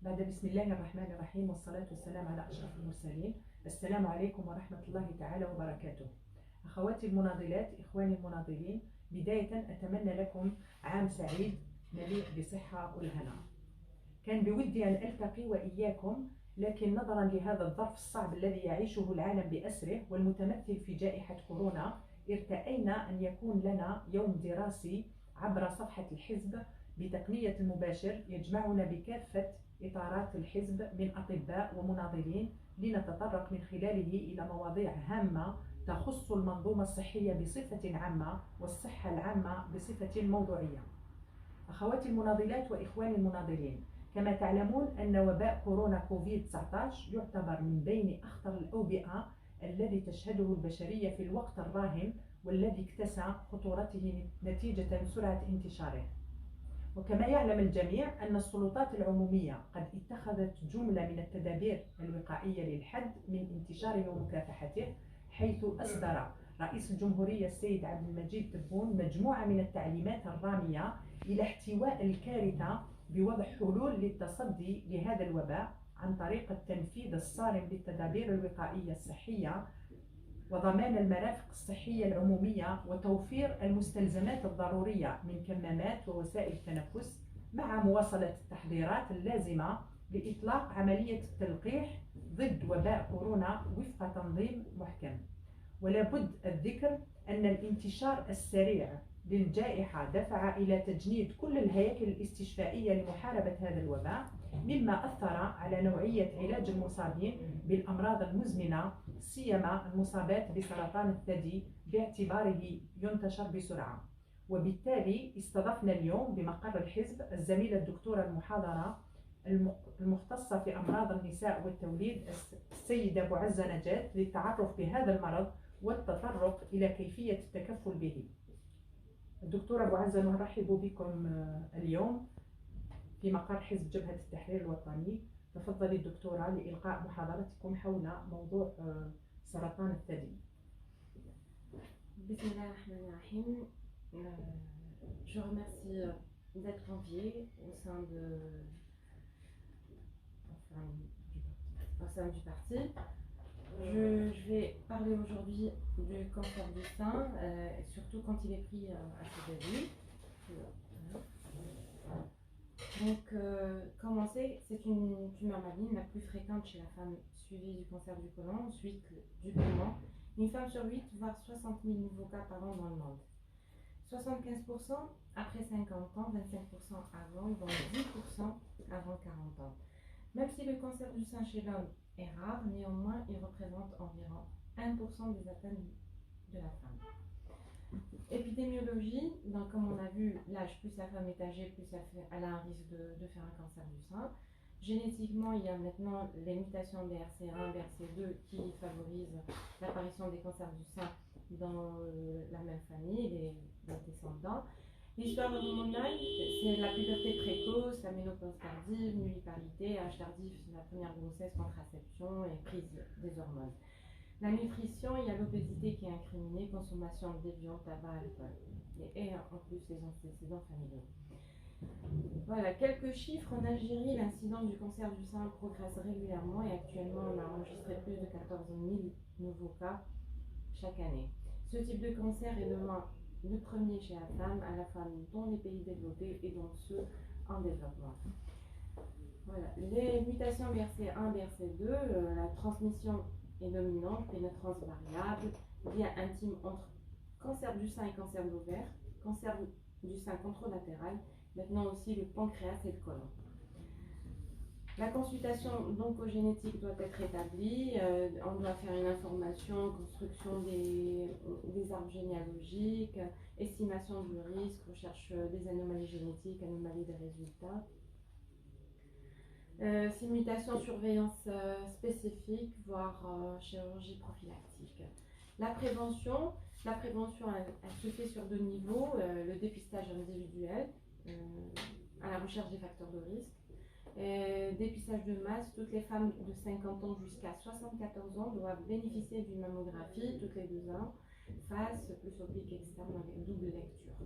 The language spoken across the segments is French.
بعد بسم الله الرحمن الرحيم والصلاة والسلام على أشرف المرسلين. السلام عليكم ورحمة الله تعالى وبركاته. أخواتي المناضلات، إخواني المناضلين، بداية أتمنى لكم عام سعيد مليء بالصحة والهنا. كان بودي أن ألتقي وإياكم، لكن نظرا لهذا الظرف الصعب الذي يعيشه العالم بأسره والمتمثل في جائحة كورونا، ارتأينا أن يكون لنا يوم دراسي عبر صفحة الحزب بتقنية المباشر يجمعنا بكافة إطارات الحزب من أطباء ومناضلين، لنتطرق من خلاله إلى مواضيع هامة تخص المنظومة الصحية بصفة عامة والصحة العامة بصفة موضوعية. أخواتي المناضلات وإخواني المناضلين، كما تعلمون أن وباء كورونا كوفيد-19 يعتبر من بين أخطر الأوبئة الذي تشهده البشرية في الوقت الراهن، والذي اكتسى خطورته نتيجة سرعة انتشاره. وكما يعلم الجميع أن السلطات العمومية قد اتخذت جملة من التدابير الوقائية للحد من انتشاره ومكافحته، حيث أصدر رئيس الجمهورية السيد عبد المجيد تبون مجموعة من التعليمات الرامية إلى احتواء الكارثة بوضع حلول للتصدي لهذا الوباء عن طريق التنفيذ الصارم للتدابير الوقائية الصحية وضمان المرافق الصحية العمومية وتوفير المستلزمات الضرورية من كمامات ووسائل التنفس، مع مواصلة التحضيرات اللازمة لإطلاق عملية التلقيح ضد وباء كورونا وفق تنظيم محكم. ولا بد الذكر أن الانتشار السريع للجائحة دفع إلى تجنيد كل الهياكل الاستشفائية لمحاربة هذا الوباء، مما أثر على نوعية علاج المصابين بالأمراض المزمنة، سيما المصابات بسرطان الثدي باعتباره ينتشر بسرعة. وبالتالي استضفنا اليوم بمقر الحزب الزميلة الدكتورة المحاضرة المختصة في أمراض النساء والتوليد السيدة معزة نجاة للتعرف بهذا المرض والتطرق إلى كيفية التكفل به. الدكتورة معزة، نرحب بكم اليوم في مقر حزب جبهة التحرير الوطني. تفضلي الدكتورة لإلقاء محاضرتكم حول موضوع سرطان الثدي. بسم الله الرحمن الرحيم. Je remercie d'être convié au sein du parti. Je vais parler aujourd'hui du cancer du sein, surtout quand il est pris à ses débuts. Donc, comme on sait, c'est une tumeur maligne la plus fréquente chez la femme, suivie du cancer du côlon, ensuite du poumon. Une femme sur 8, voire 60 000 nouveaux cas par an dans le monde. 75% après 50 ans, 25% avant, dont 10% avant 40 ans. Même si le cancer du sein chez l'homme est rare, néanmoins, il représente environ 1% des atteintes de la femme. Épidémiologie, donc comme on a vu, l'âge, plus la femme est âgée, plus elle a un risque de faire un cancer du sein. Génétiquement, il y a maintenant les mutations BRCA1, BRCA2 qui favorisent l'apparition des cancers du sein dans la même famille, les descendants. L'histoire hormonale, c'est la puberté précoce, la ménopause tardive, nulliparité, âge tardif, la première grossesse, contraception et prise des hormones. La nutrition, il y a l'obésité qui est incriminée, consommation de déviants, tabac, alcool. Et en plus les antécédents familiaux. Voilà, quelques chiffres. En Algérie, l'incidence du cancer du sein progresse régulièrement et actuellement on a enregistré plus de 14 000 nouveaux cas chaque année. Ce type de cancer est le premier chez la femme, à la fois dans les pays développés et dans ceux en développement. Voilà. Les mutations BRCA1, BRCA2, la transmission est dominante, pénétrance variable, lien intime entre cancer du sein et cancer de l'ovaire, cancer du sein contralatéral, maintenant aussi le pancréas et le côlon. La consultation d'oncogénétique doit être établie, on doit faire une information, construction des arbres généalogiques, estimation du risque, recherche des anomalies génétiques, anomalie des résultats. Simulation, surveillance spécifique, voire chirurgie prophylactique. La prévention elle se fait sur deux niveaux, le dépistage individuel à la recherche des facteurs de risque. Dépistage de masse, toutes les femmes de 50 ans jusqu'à 74 ans doivent bénéficier d'une mammographie toutes les 2 ans, face plus oblique externe avec double lecture.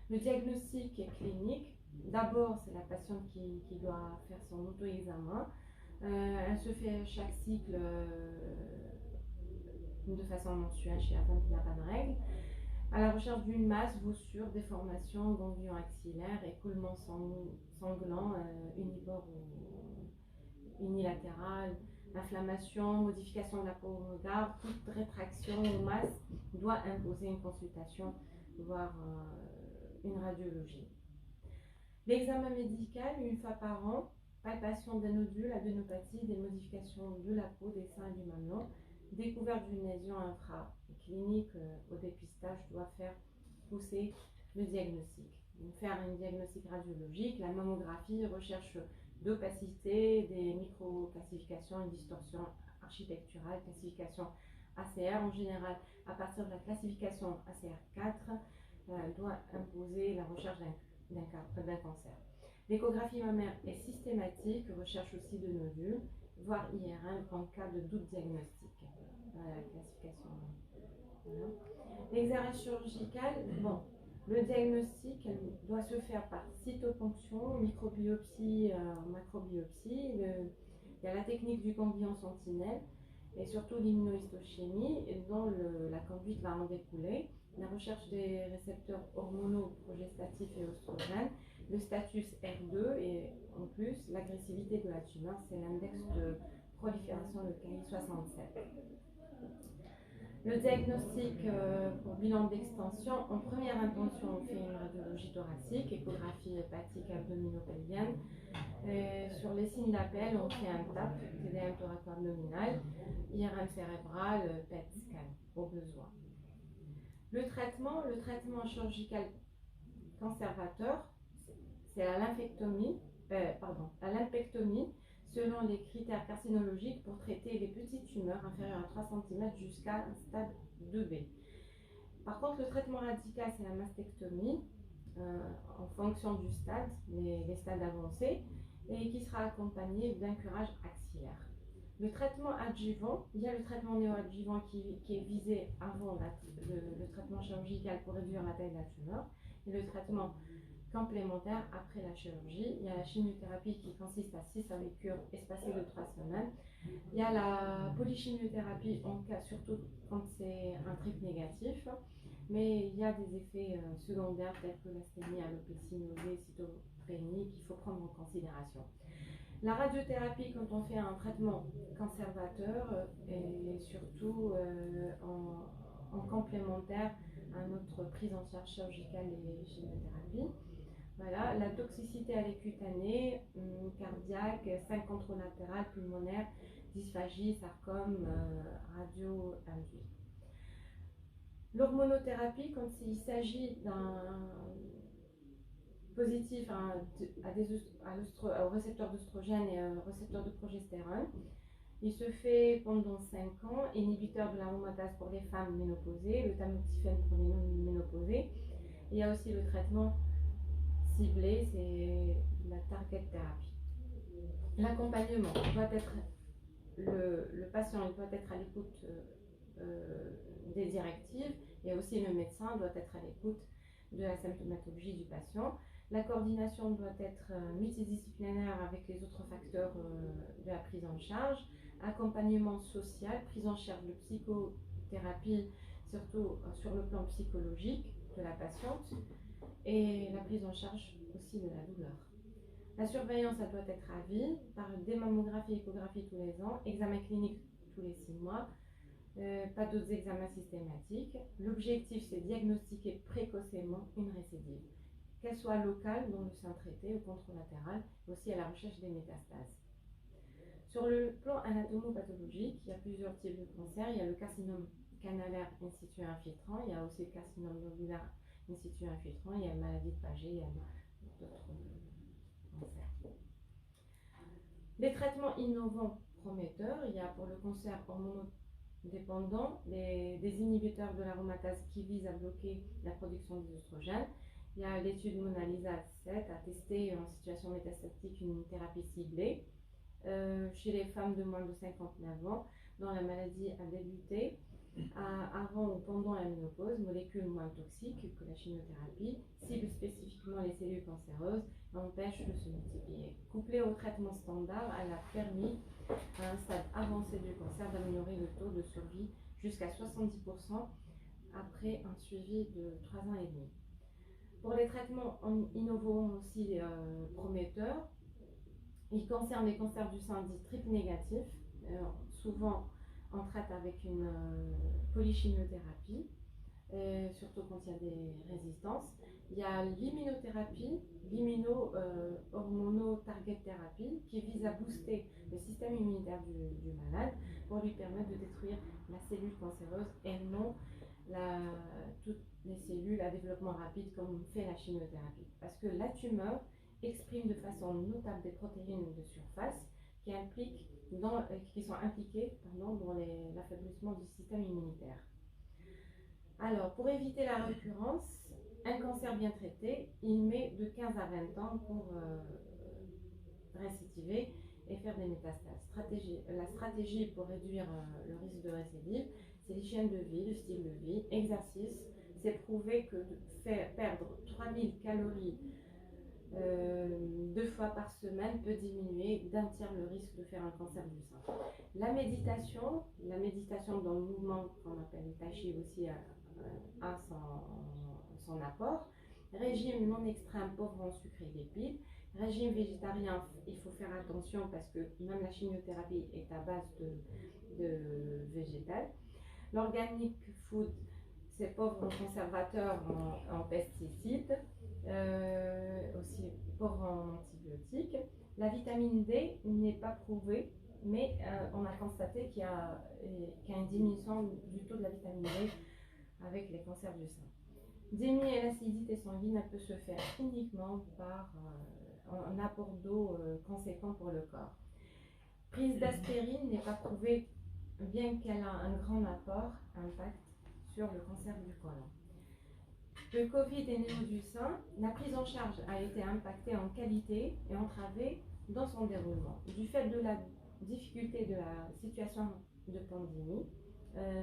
Le diagnostic est clinique, D'abord, c'est la patiente qui doit faire son auto-examen. Elle se fait chaque cycle de façon mensuelle chez la femme qui n'a pas de règles. À la recherche d'une masse, voussure, déformation, ganglion axillaire, écoulement sanglant, unipore ou unilatéral, inflammation, modification de la peau garde, toute rétraction ou masse doit imposer une consultation, voire une radiologie. L'examen médical, une fois par an, palpation des nodules, adénopathie, des modifications de la peau, des seins et du mamelon, découverte d'une lésion infra-clinique au dépistage doit faire pousser le diagnostic. Donc, faire un diagnostic radiologique, la mammographie, recherche d'opacité, des micro-classifications, une distorsion architecturale, classification ACR en général, à partir de la classification ACR4, doit imposer la recherche d'un cancer. L'échographie mammaire est systématique, recherche aussi de nodules, voire IRM en cas de doute diagnostique. La classification. Voilà. L'examen chirurgical, bon, le diagnostic doit se faire par cytoponction, microbiopsie, macrobiopsie. Il y a la technique du ganglion sentinelle et surtout l'immunohistochimie dont la conduite va en découler. La recherche des récepteurs hormonaux progestatifs et oestrogènes, le status R2 et en plus l'agressivité de la tumeur, c'est l'index de prolifération de Ki67. Le diagnostic pour bilan d'extension, en première intention, on fait une radiologie thoracique, échographie hépatique abdominopelvienne. Sur les signes d'appel, on fait un TAP, TDM thoraco-abdominal, IRM cérébral, PET scan au besoin. Le traitement chirurgical conservateur, c'est la lympectomie selon les critères carcinologiques pour traiter les petites tumeurs inférieures à 3 cm jusqu'à un stade 2B. Par contre, le traitement radical, c'est la mastectomie en fonction du stade, les stades avancés, et qui sera accompagné d'un curage axillaire. Le traitement adjuvant, il y a le traitement néoadjuvant qui est visé avant le traitement chirurgical pour réduire la taille de la tumeur, et le traitement complémentaire après la chirurgie. Il y a la chimiothérapie qui consiste à 6 cures espacées de 3 semaines. Il y a la polychimiothérapie en cas, surtout quand c'est un trip négatif, mais il y a des effets secondaires tels que l'asthénie, alopécie, nausée, cytoprénie qu'il faut prendre en considération. La radiothérapie, quand on fait un traitement conservateur et surtout en complémentaire à notre prise en charge chirurgicale et chimiothérapie. Voilà, la toxicité à l'écutanée, cardiaque, 5 contralatérales, pulmonaire, dysphagie, sarcome, radio-induit. L'hormonothérapie, quand il s'agit d'un positif au récepteur d'œstrogène et au récepteur de progestérone, il se fait pendant 5 ans, inhibiteur de l'aromatase pour les femmes ménopausées, le tamoxifène pour les non-ménopausées. Il y a aussi le traitement ciblé, c'est la target thérapie. L'accompagnement doit être, le patient doit être à l'écoute des directives et aussi le médecin doit être à l'écoute de la symptomatologie du patient. La coordination doit être multidisciplinaire avec les autres facteurs de la prise en charge. Accompagnement social, prise en charge de psychothérapie, surtout sur le plan psychologique de la patiente, et la prise en charge aussi de la douleur. La surveillance, ça doit être à vie, par des mammographies, échographies tous les ans, examen clinique tous les 6 mois, pas d'autres examens systématiques. L'objectif, c'est diagnostiquer précocement une récidive, qu'elle soit locale dans le sein traité ou contralatéral, aussi à la recherche des métastases. Sur le plan anatomopathologique, il y a plusieurs types de cancers. Il y a le carcinome canalaire in situ infiltrant, il y a aussi le carcinome nodulaire in situ infiltrant, il y a la maladie de Paget, il y a d'autres cancers. Les traitements innovants prometteurs, il y a pour le cancer hormonodépendant des inhibiteurs de l'aromatase qui visent à bloquer la production des oestrogènes. Il y a l'étude Mona Lisa 7 à tester en situation métastatique une thérapie ciblée. Chez les femmes de moins de 59 ans, dont la maladie a débuté, avant ou pendant la ménopause, molécule moins toxique que la chimiothérapie, cible spécifiquement les cellules cancéreuses et empêche de se multiplier. Couplé au traitement standard, elle a permis à un stade avancé du cancer d'améliorer le taux de survie jusqu'à 70% après un suivi de 3 ans et demi. Pour les traitements innovants aussi prometteurs, ils concernent les cancers du sein dits triple négatifs. Souvent, on traite avec une polychimiothérapie, surtout quand il y a des résistances. Il y a l'immunothérapie, l'immuno-hormono-target thérapie, qui vise à booster le système immunitaire du malade pour lui permettre de détruire la cellule cancéreuse et non toutes les cellules à développement rapide comme fait la chimiothérapie. Parce que la tumeur exprime de façon notable des protéines de surface qui sont impliquées dans l'affaiblissement du système immunitaire. Alors, pour éviter la récurrence, un cancer bien traité, il met de 15 à 20 ans pour récidiver et faire des métastases. La stratégie pour réduire le risque de récidive, c'est l'hygiène de vie, le style de vie, exercice. C'est prouvé que de faire perdre 3000 calories 2 fois par semaine peut diminuer d'un tiers le risque de faire un cancer du sein. La méditation dans le mouvement qu'on appelle le tai chi aussi a son apport. Régime non extrême pauvre en sucre et lipides. Régime végétarien, il faut faire attention parce que même la chimiothérapie est à base de végétal. L'organic food, c'est pauvre en conservateurs, en pesticides, aussi pauvre en antibiotiques. La vitamine D n'est pas prouvée, mais on a constaté qu'il y a une diminution du taux de la vitamine D avec les cancers du sein. Diminuer l'acidité sanguine, elle peut se faire uniquement par un apport d'eau conséquent pour le corps. Prise d'aspirine n'est pas prouvée, bien qu'elle a un grand impact sur le cancer du côlon. Le Covid est né du sein, la prise en charge a été impactée en qualité et entravée dans son déroulement. Du fait de la difficulté de la situation de pandémie,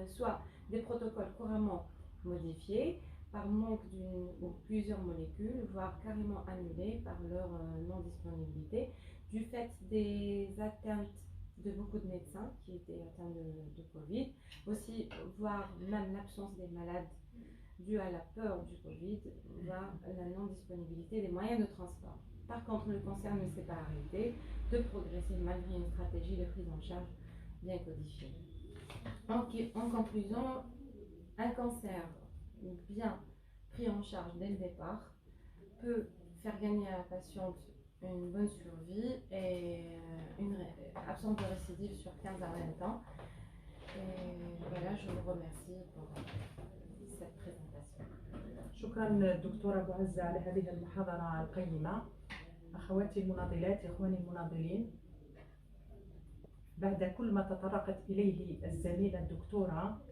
soit des protocoles couramment modifiés par manque d'une ou plusieurs molécules, voire carrément annulés par leur non-disponibilité, du fait des atteintes de beaucoup de médecins qui étaient atteints de Covid, aussi voire même l'absence des malades due à la peur du Covid, voire la non-disponibilité des moyens de transport. Par contre, le cancer ne s'est pas arrêté de progresser malgré une stratégie de prise en charge bien codifiée. En conclusion, un cancer bien pris en charge dès le départ peut faire gagner à la patiente une bonne survie et une absence de récidive sur 15 à 20 ans. Et voilà, je vous remercie pour cette présentation. شكرا دكتورة أبو عزة على هذه المحاضرة القيمة. أخواتي المناضلات، إخواني المناضلين، بعد كل ما تطرقت إليه الزميلة الدكتورة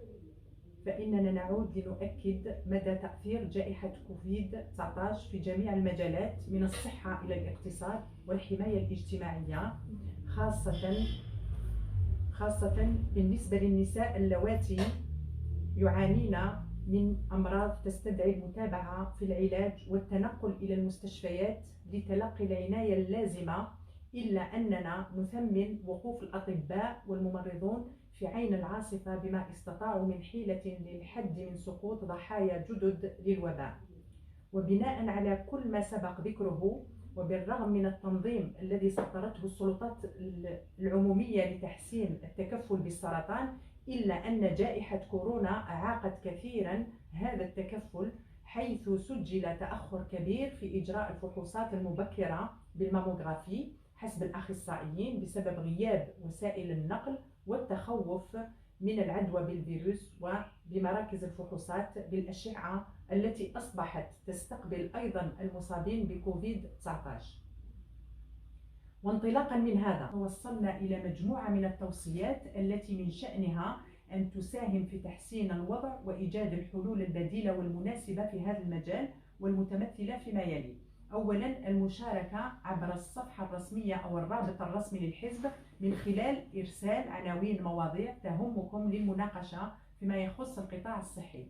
فإننا نعود لنؤكد مدى تأثير جائحة كوفيد-19 في جميع المجالات من الصحة إلى الاقتصاد والحماية الاجتماعية، خاصة بالنسبة للنساء اللواتي يعانين من أمراض تستدعي المتابعة في العلاج والتنقل إلى المستشفيات لتلقي العناية اللازمة، إلا أننا نثمن وقوف الأطباء والممرضون في عين العاصفة بما استطاعوا من حيلة للحد من سقوط ضحايا جدد للوباء. وبناء على كل ما سبق ذكره، وبالرغم من التنظيم الذي سطرته السلطات العمومية لتحسين التكفل بالسرطان، إلا أن جائحة كورونا أعاقت كثيرا هذا التكفل، حيث سجل تأخر كبير في إجراء الفحوصات المبكرة بالماموغرافي حسب الأخصائيين بسبب غياب وسائل النقل والتخوف من العدوى بالفيروس، وبمراكز الفحوصات بالأشعة التي أصبحت تستقبل أيضا المصابين بكوفيد-19. وانطلاقا من هذا توصلنا إلى مجموعة من التوصيات التي من شأنها أن تساهم في تحسين الوضع وإيجاد الحلول البديلة والمناسبة في هذا المجال، والمتمثلة فيما يلي: أولا، المشاركة عبر الصفحة الرسمية أو الرابط الرسمي للحزب من خلال إرسال عناوين مواضيع تهمكم للمناقشة فيما يخص القطاع الصحي.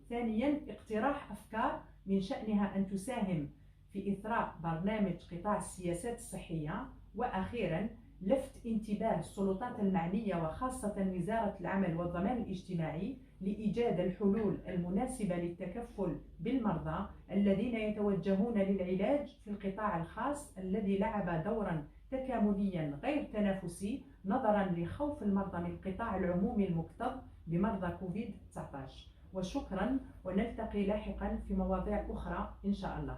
ثانيا، اقتراح أفكار من شأنها أن تساهم في إثراء برنامج قطاع السياسات الصحية. وأخيرا، لفت انتباه السلطات المعنية وخاصة وزارة العمل والضمان الاجتماعي لإيجاد الحلول المناسبة للتكفل بالمرضى الذين يتوجهون للعلاج في القطاع الخاص الذي لعب دورا تكامليا غير تنافسي نظرا لخوف المرضى من القطاع العمومي المكتظ بمرضى كوفيد-19. وشكرا، ونلتقي لاحقا في مواضيع أخرى إن شاء الله.